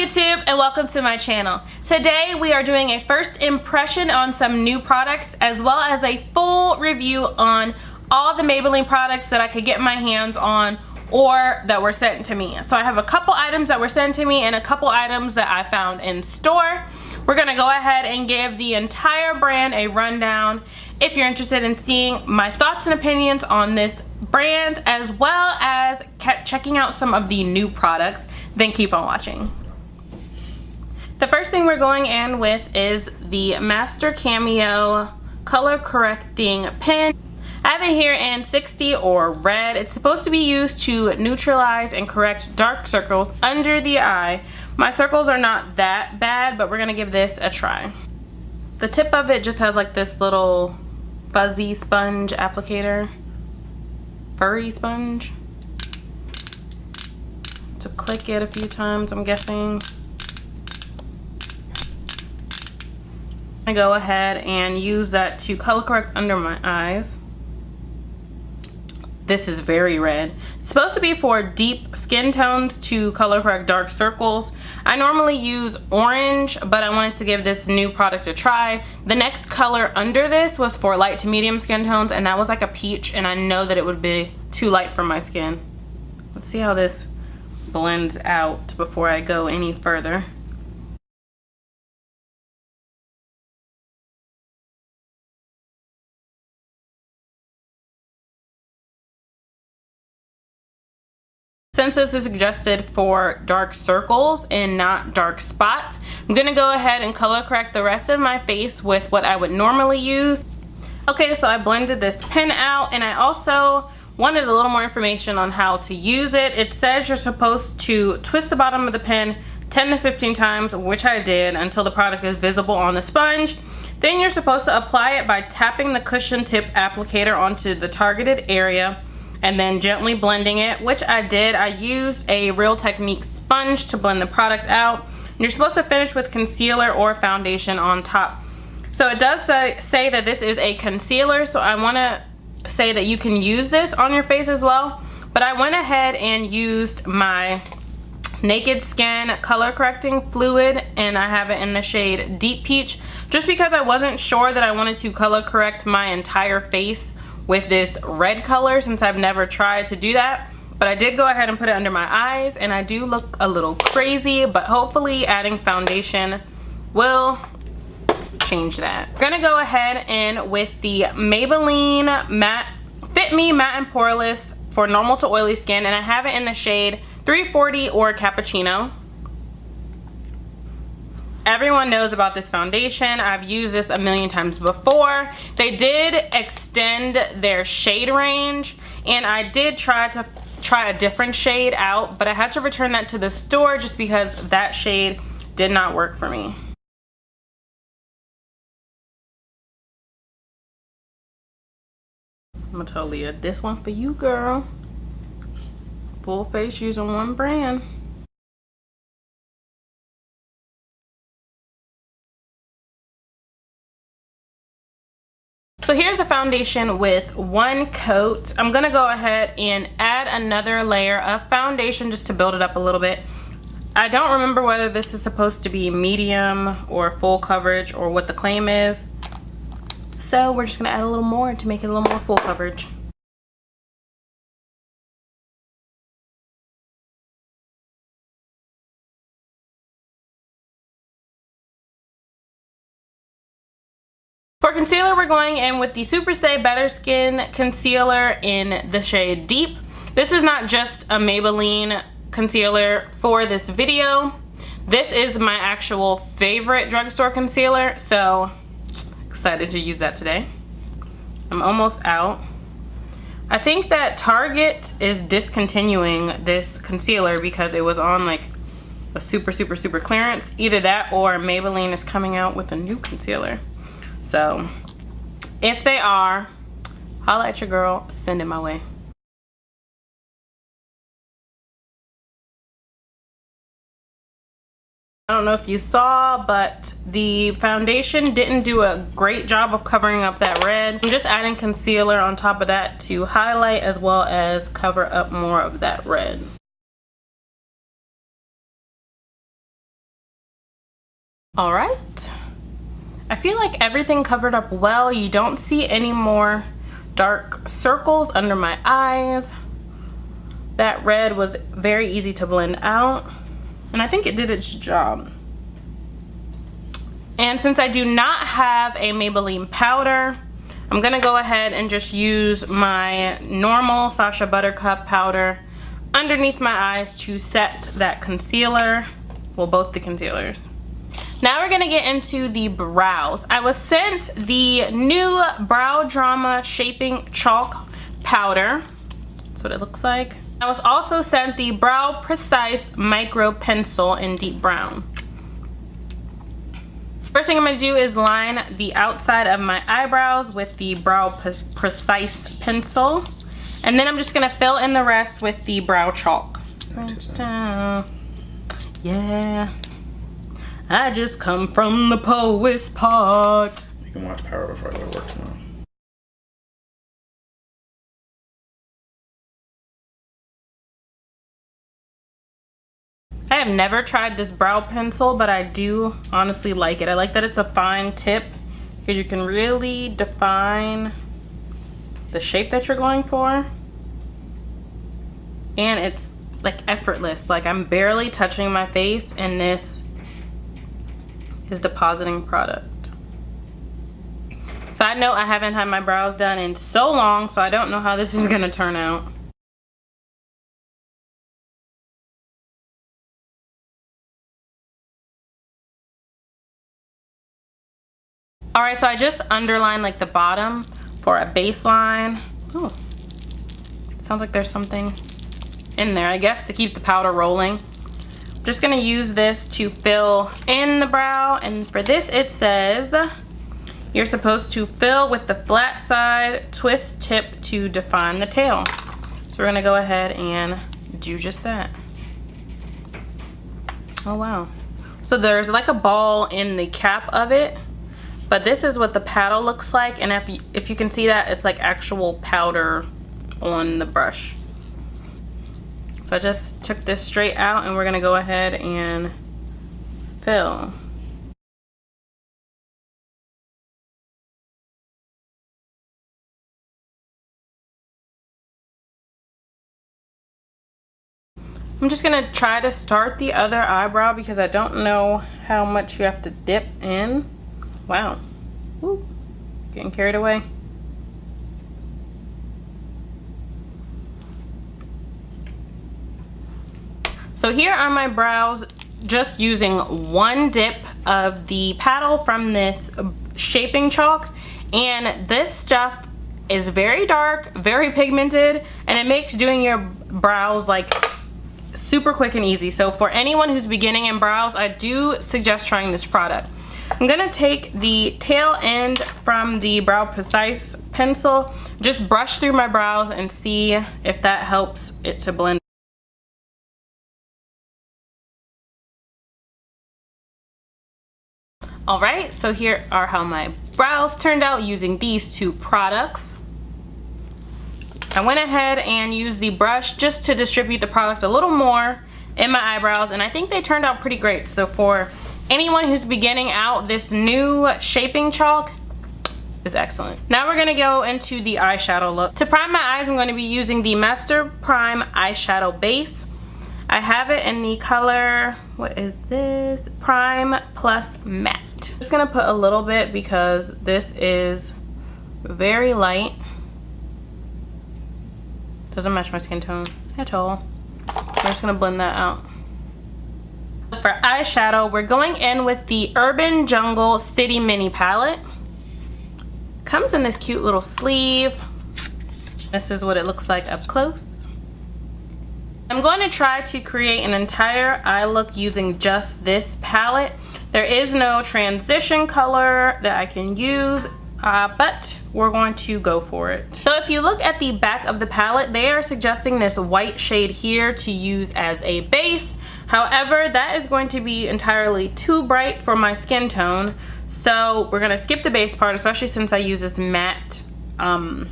YouTube and welcome to my channel. Today we are doing a first impression on some new products as well as a full review on all the Maybelline products that I could get my hands on or that were sent to me. So I have a couple items that were sent to me and a couple items that I found in store. We're gonna go ahead and give the entire brand a rundown. If you're interested in seeing my thoughts and opinions on this brand as well as checking out some of the new products, then keep on watching. The first thing we're going in with is the Master Camo color correcting pen. I have it here in 60 or red. It's supposed to be used to neutralize and correct dark circles under the eye. My circles are not that bad, but we're gonna give this a try. The tip of it just has like this little fuzzy sponge applicator, furry sponge. To click it a few times, I'm guessing. I go ahead and use that to color correct under my eyes. This is very red. It's supposed to be for deep skin tones to color correct dark circles. I normally use orange, but I wanted to give this new product a try. The next color under this was for light to medium skin tones, and that was like a peach, and I know that it would be too light for my skin. Let's see how this blends out before I go any further. Since this is suggested for dark circles and not dark spots, I'm gonna go ahead and color correct the rest of my face with what I would normally use. Okay, so I blended this pen out, and I also wanted a little more information on how to use it. It says you're supposed to twist the bottom of the pen 10 to 15 times, which I did, until the product is visible on the sponge. Then you're supposed to apply it by tapping the cushion tip applicator onto the targeted area and then gently blending it, which I did. I used a Real Technique sponge to blend the product out. And you're supposed to finish with concealer or foundation on top. So it does say that this is a concealer, so I want to say that you can use this on your face as well. But I went ahead and used my Naked Skin color correcting fluid, and I have it in the shade Deep Peach, just because I wasn't sure that I wanted to color correct my entire face with this red color, since I've never tried to do that. But I did go ahead and put it under my eyes, and I do look a little crazy, but hopefully adding foundation will change that. I'm gonna go ahead and with the Maybelline matte FitMe matte and poreless for normal to oily skin, and I have it in the shade 340 or Cappucino. Everyone knows about this foundation. I've used this a million times before. They did extend their shade range, and I did try a different shade out, but I had to return that to the store just because that shade did not work for me. I'm gonna tell Leah, this one for you, girl. Full face using one brand. So here's the foundation with one coat. I'm gonna go ahead and add another layer of foundation just to build it up a little bit. I don't remember whether this is supposed to be medium or full coverage or what the claim is. So we're just gonna add a little more to make it a little more full coverage. For concealer, we're going in with the Super Stay Better Skin Concealer in the shade Deep. This is not just a Maybelline concealer for this video. This is my actual favorite drugstore concealer, so excited to use that today. I'm almost out. I think that Target is discontinuing this concealer because it was on like a super clearance. Either that or Maybelline is coming out with a new concealer. So if they are, holla at your girl, send it my way. I don't know if you saw, but the foundation didn't do a great job of covering up that red. I'm just adding concealer on top of that to highlight as well as cover up more of that red. All right. I feel like everything covered up well. You don't see any more dark circles under my eyes. That red was very easy to blend out, and I think it did its job. And since I do not have a Maybelline powder, I'm gonna go ahead and just use my normal Sacha Buttercup powder underneath my eyes to set that concealer, well, both the concealers. Now we're gonna get into the brows. I was sent the new Brow Drama Shaping Chalk powder. That's what it looks like. I was also sent the Brow Precise Micro Pencil in deep brown. First thing I'm gonna do is line the outside of my eyebrows with the Brow Precise Pencil. And then I'm just gonna fill in the rest with the brow chalk. Yeah. I just come from the poet's pot. You can watch Power before I go to work tomorrow. I have never tried this brow pencil, but I do honestly like it. I like that it's a fine tip because you can really define the shape that you're going for. And it's like effortless. Like I'm barely touching my face and this is depositing product. Side note, I haven't had my brows done in so long, so I don't know how this is gonna turn out. All right, so I just underlined like the bottom for a baseline. Oh, sounds like there's something in there, I guess, to keep the powder rolling. Just gonna use this to fill in the brow, and for this it says you're supposed to fill with the flat side, twist tip to define the tail. So we're gonna go ahead and do just that. Oh wow. So there's like a ball in the cap of it, but this is what the paddle looks like, and if you can see that, it's like actual powder on the brush. So I just took this straight out and we're gonna go ahead and fill. I'm just gonna try to start the other eyebrow because I don't know how much you have to dip in. Wow, woo, getting carried away. So here are my brows, just using one dip of the paddle from this shaping chalk, and this stuff is very dark, very pigmented, and it makes doing your brows like super quick and easy. So for anyone who's beginning in brows, I do suggest trying this product. I'm gonna take the tail end from the Brow Precise pencil, just brush through my brows and see if that helps it to blend. All right, so here are how my brows turned out using these two products. I went ahead and used the brush just to distribute the product a little more in my eyebrows, and I think they turned out pretty great. So for anyone who's beginning out, this new shaping chalk is excellent. Now we're gonna go into the eyeshadow look. To prime my eyes, I'm gonna be using the Master Prime eyeshadow base. I have it in the color, what is this? Prime Plus Matte. I'm just gonna put a little bit because this is very light. Doesn't match my skin tone at all. I'm just gonna blend that out. For eyeshadow, we're going in with the Urban Jungle City Mini Palette. Comes in this cute little sleeve. This is what it looks like up close. I'm going to try to create an entire eye look using just this palette. There is no transition color that I can use, but we're going to go for it. So if you look at the back of the palette, they are suggesting this white shade here to use as a base. However, that is going to be entirely too bright for my skin tone. So we're gonna skip the base part, especially since I use this matte primer.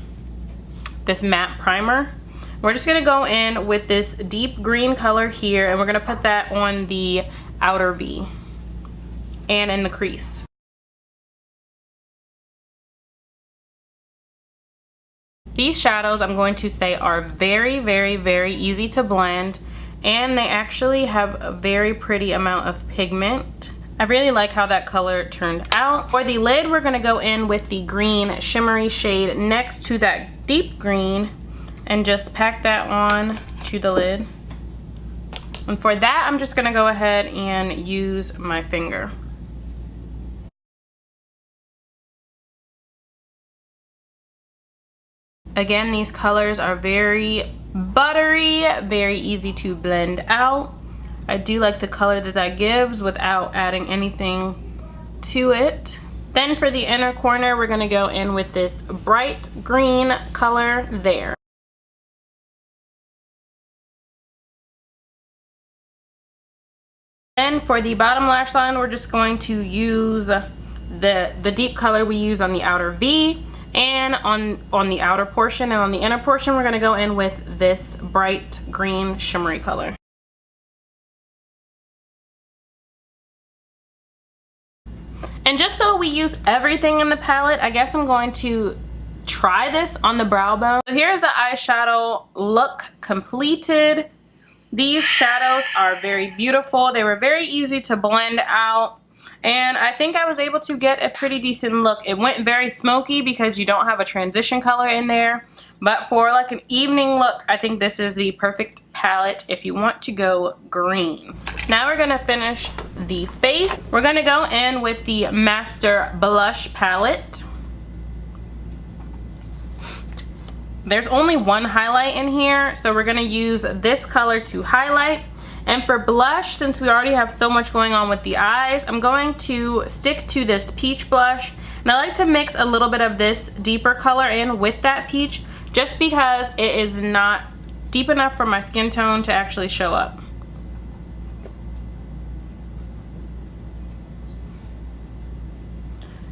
We're just gonna go in with this deep green color here, and we're gonna put that on the outer V. and in the crease. These shadows, I'm going to say, are very, very, very easy to blend, and they actually have a very pretty amount of pigment. I really like how that color turned out. For the lid, we're gonna go in with the green shimmery shade next to that deep green and just pack that on to the lid. And for that, I'm just gonna go ahead and use my finger. Again, these colors are very buttery, very easy to blend out. I do like the color that that gives without adding anything to it. Then for the inner corner, we're gonna go in with this bright green color there. Then for the bottom lash line, we're just going to use the deep color we use on the outer V and on the outer portion, and on the inner portion we're going to go in with this bright green shimmery color. And just so we use everything in the palette, I guess I'm going to try this on the brow bone. So here's the eyeshadow look completed. These shadows are very beautiful. They were very easy to blend out, and I think I was able to get a pretty decent look. It went very smoky because you don't have a transition color in there, but for like an evening look, I think this is the perfect palette if you want to go green. Now we're gonna finish the face. We're gonna go in with the Master Blush palette. There's only one highlight in here, so we're gonna use this color to highlight. And for blush, since we already have so much going on with the eyes, I'm going to stick to this peach blush. And I like to mix a little bit of this deeper color in with that peach, just because it is not deep enough for my skin tone to actually show up.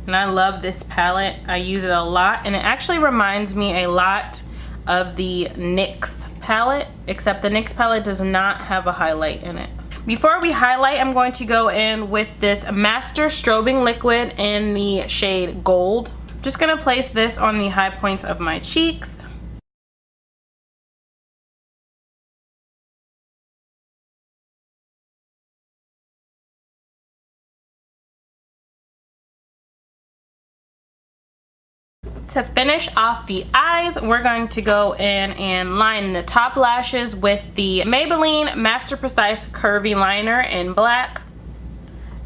And I love this palette. I use it a lot, and it actually reminds me a lot of the NYX palette, except the NYX palette does not have a highlight in it. Before we highlight, I'm going to go in with this Master Strobing liquid in the shade Gold. Just gonna place this on the high points of my cheeks. To finish off the eyes, we're going to go in and line the top lashes with the Maybelline Master Precise Curvy Liner in black.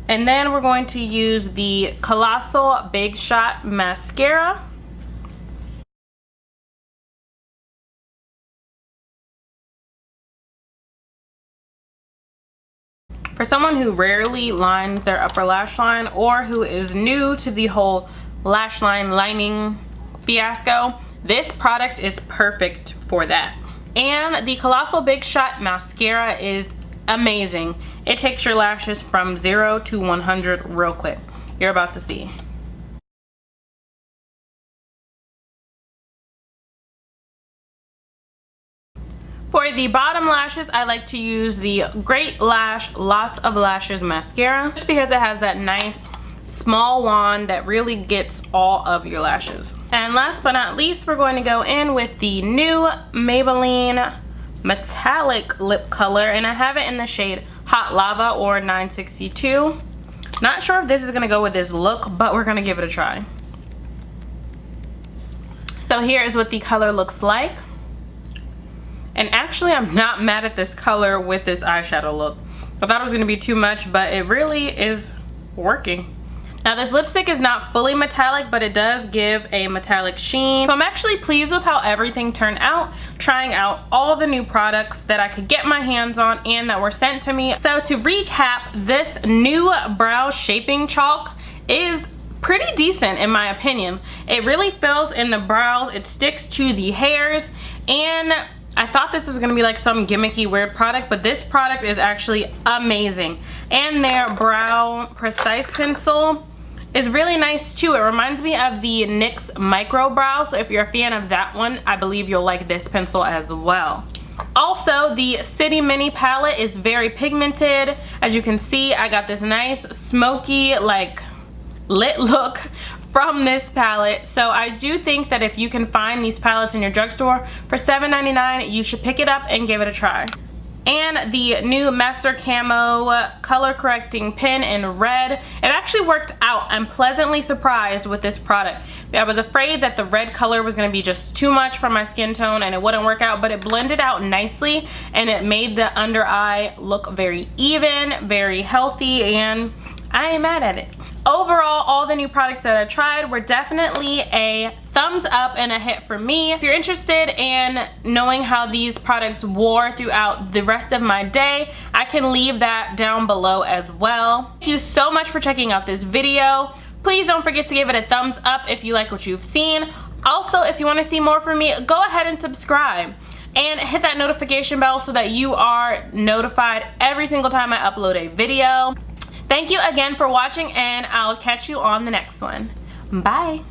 And then we're going to use the Colossal Big Shot Mascara. For someone who rarely lines their upper lash line, or who is new to the whole lash line lining fiasco, this product is perfect for that. And the Colossal Big Shot Mascara is amazing. It takes your lashes from 0 to 100 real quick. You're about to see. For the bottom lashes, I like to use the Great Lash Lots of Lashes Mascara, just because it has that nice small wand that really gets all of your lashes. And last but not least, we're going to go in with the new Maybelline Metallic Lip Color, and I have it in the shade Hot Lava or 962. Not sure if this is gonna go with this look, but we're gonna give it a try. So here is what the color looks like. And actually, I'm not mad at this color with this eyeshadow look. I thought it was gonna be too much, but it really is working. Now this lipstick is not fully metallic, but it does give a metallic sheen. So I'm actually pleased with how everything turned out, trying out all the new products that I could get my hands on and that were sent to me. So to recap, this new brow shaping chalk is pretty decent in my opinion. It really fills in the brows, it sticks to the hairs, and I thought this was gonna be like some gimmicky weird product, but this product is actually amazing. And their brow precise pencil is really nice too. It reminds me of the NYX Micro Brow, so if you're a fan of that one, I believe you'll like this pencil as well. Also, the City Mini palette is very pigmented. As you can see, I got this nice smoky, like, lit look from this palette. So I do think that if you can find these palettes in your drugstore for $7.99, you should pick it up and give it a try. And the new Master Camo color correcting pen in red. It actually worked out. I'm pleasantly surprised with this product. I was afraid that the red color was going to be just too much for my skin tone and it wouldn't work out, but it blended out nicely and it made the under eye look very even, very healthy, and I ain't mad at it. Overall, all the new products that I tried were definitely a thumbs up and a hit for me. If you're interested in knowing how these products wore throughout the rest of my day, I can leave that down below as well. Thank you so much for checking out this video. Please don't forget to give it a thumbs up if you like what you've seen. Also, if you want to see more from me, go ahead and subscribe. And hit that notification bell so that you are notified every single time I upload a video. Thank you again for watching, and I'll catch you on the next one. Bye.